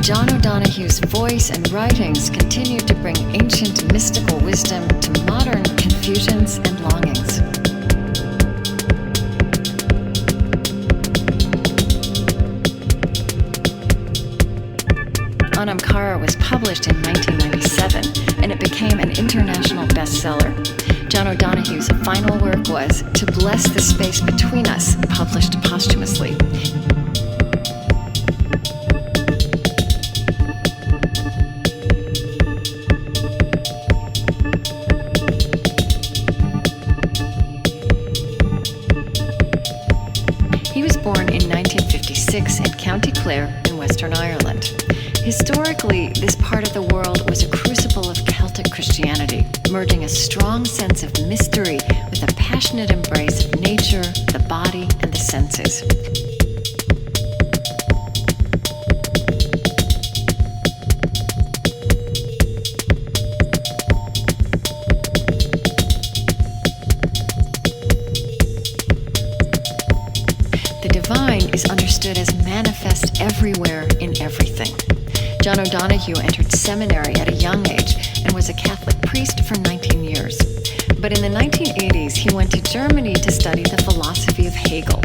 Donohue's voice and writings continue to bring ancient mystical wisdom to modern confusions and longings. Anamkara was published in 1997, and it became an international bestseller. John O'Donohue's final work was To Bless the Space Between Us, published posthumously. He was born in 1956 in County Clare in Western Ireland. Historically, this part of the world was a crucible of Celtic Christianity, merging a strong sense of mystery with a passionate embrace of nature, the body, and the senses. The divine is understood as manifest everywhere in everything. John O'Donohue entered seminary at a young age and was a Catholic priest for 19 years. But in the 1980s, he went to Germany to study the philosophy of Hegel.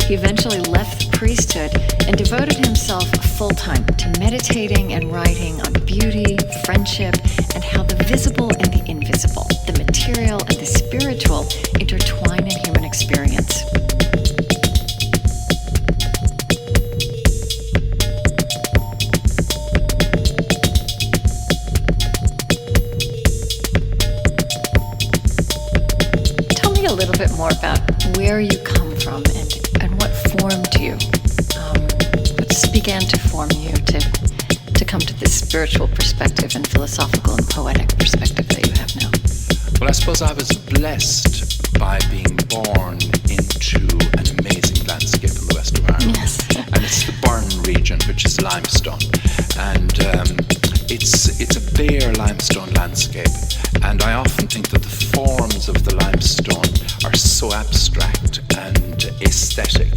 He eventually left the priesthood and devoted himself full-time to meditating and writing on beauty, friendship, and how the visible and the invisible, the material and the spiritual intertwine in human experience. Tell me a little bit more about where you come from and what formed you, what began to form you to come to this spiritual perspective and philosophical and poetic perspective that you have now. Well, I suppose I was blessed by being born into an amazing landscape in the west of Ireland. Yes. And it's the Burn region, which is limestone. And it's a bare limestone landscape. And I often think that the forms of the limestone are so abstract and aesthetic.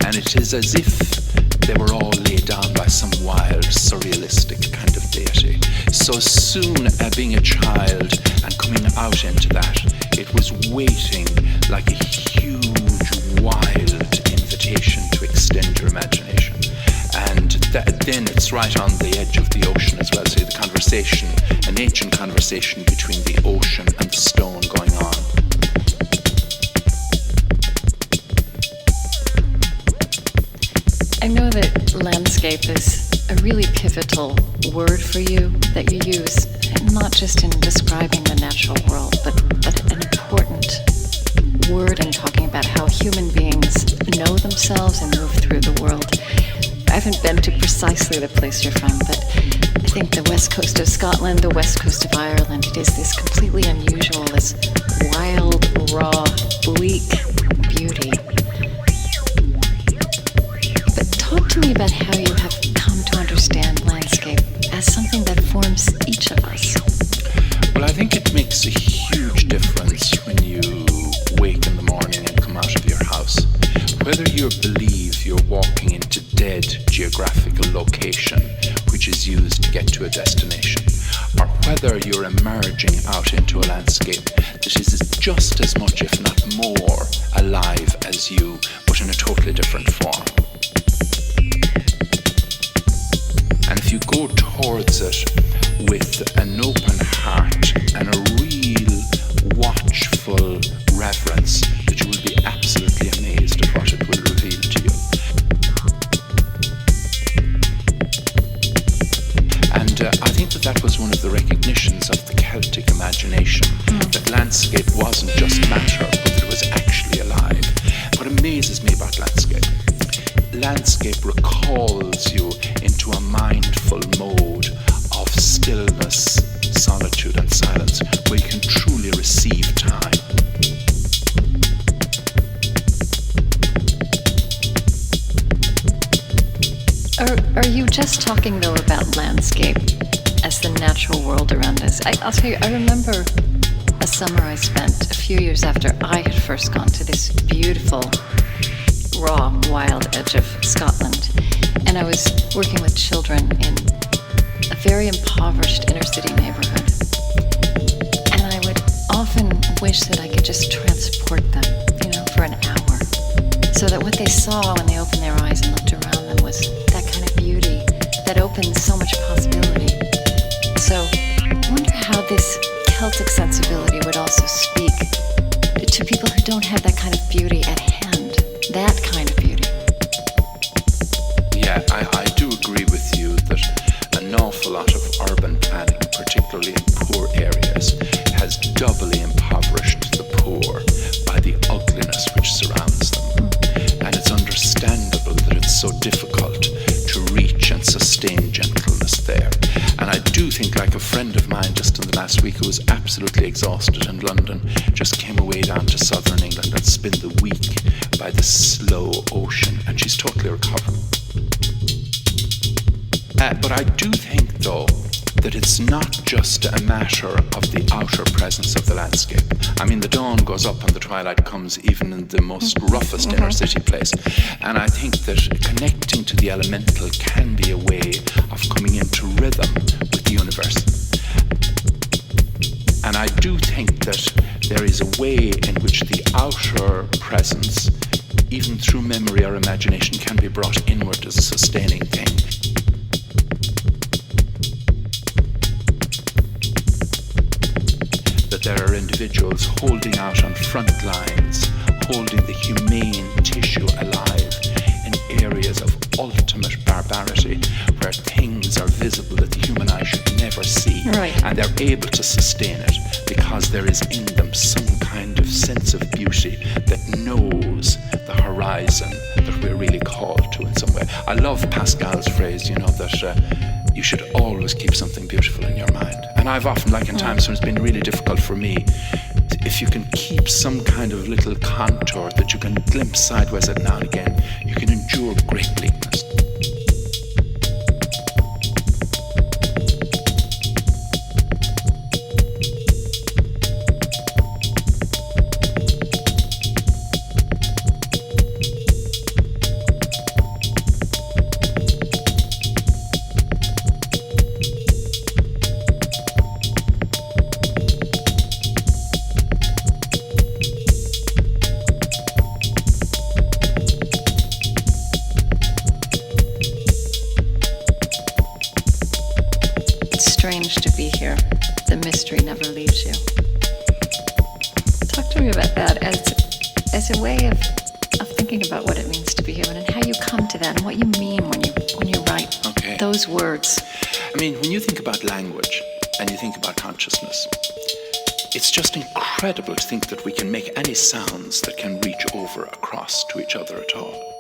And it is as if they were all laid down by some wild, surrealistic kind of deity. So soon, being a child and coming out into that, it was waiting like a huge, wild invitation to extend your imagination. And then it's right on the edge of the ocean as well. So the conversation, an ancient conversation between the ocean and the stone going on. I know that landscape is a really pivotal word for you that you use, not just in describing the natural world, but an important word in talking about how human beings know themselves and move through the world. I haven't been to precisely the place you're from, but I think the west coast of Scotland, the west coast of Ireland, it is this completely unusual, this wild, raw, bleak beauty. But talk to me about how you have come to understand landscape as something that forms each of us. Well, I think it makes a huge difference when you wake in the morning and come out of your house. Whether you believe you're walking into dead geographical location, which is used to get to a destination, or whether you're emerging out into a landscape that is just as much, if not more, alive as you, but in a totally different form. And if you go towards it with an open heart and a real watchful reverence, that you will be absolutely amazed at what it will reveal to you. And I think that was one of the recognitions of the Celtic imagination, that landscape wasn't just matter, but that it was actually alive. What amazes me about landscape recalls you into a mindful mode of stillness, solitude and silence, where you can truly receive time. Are you just talking, though, about landscape as the natural world around us? I'll tell you, I remember a summer I spent a few years after I had first gone to this beautiful, raw, wild edge of Scotland. And I was working with children in a very impoverished inner city neighborhood. And I would often wish that I could just transport them, for an hour. So that what they saw when they opened their eyes and looked around them was that kind of beauty that opens so much possibility. So I wonder how this Celtic sensibility would also speak to people who don't have that kind of beauty at hand, that kind of beauty. Yeah, I do agree with you that an awful lot of urban planning, particularly in poor areas, has doubly impoverished the poor by the ugliness which surrounds them. And it's understandable that it's so difficult to reach and sustain gentleness there. And I do think, like a friend of mine just in the last week who was absolutely exhausted in London, just came away down to southern England and spent the week by the slow ocean, and she's totally recovered. But I do think, though, that it's not just a matter of the outer presence of the landscape. I mean, the dawn goes up and the twilight comes even in the most roughest inner city place. And I think that connecting to the elemental can be a way of coming into rhythm with the universe. And I do think that there is a way in which the outer presence, even through memory or imagination, can be brought inward as a sustaining thing. There are individuals holding out on front lines, holding the humane tissue alive in areas of ultimate barbarity, where things are visible that the human eye should never see. Right. And they're able to sustain it because there is in them some kind of sense of beauty that knows the horizon that we're really called to in some way. I love Pascal's phrase, that you should always keep something beautiful in your mind. And I've often, like in times when it's been really difficult for me, if you can keep some kind of little contour that you can glimpse sideways at now and again, you can endure great bleakness. Strange to be here. The mystery never leaves you. Talk to me about that as a way of thinking about what it means to be human and how you come to that and what you mean when you write those words. I mean, when you think about language and you think about consciousness, it's just incredible to think that we can make any sounds that can reach over across to each other at all.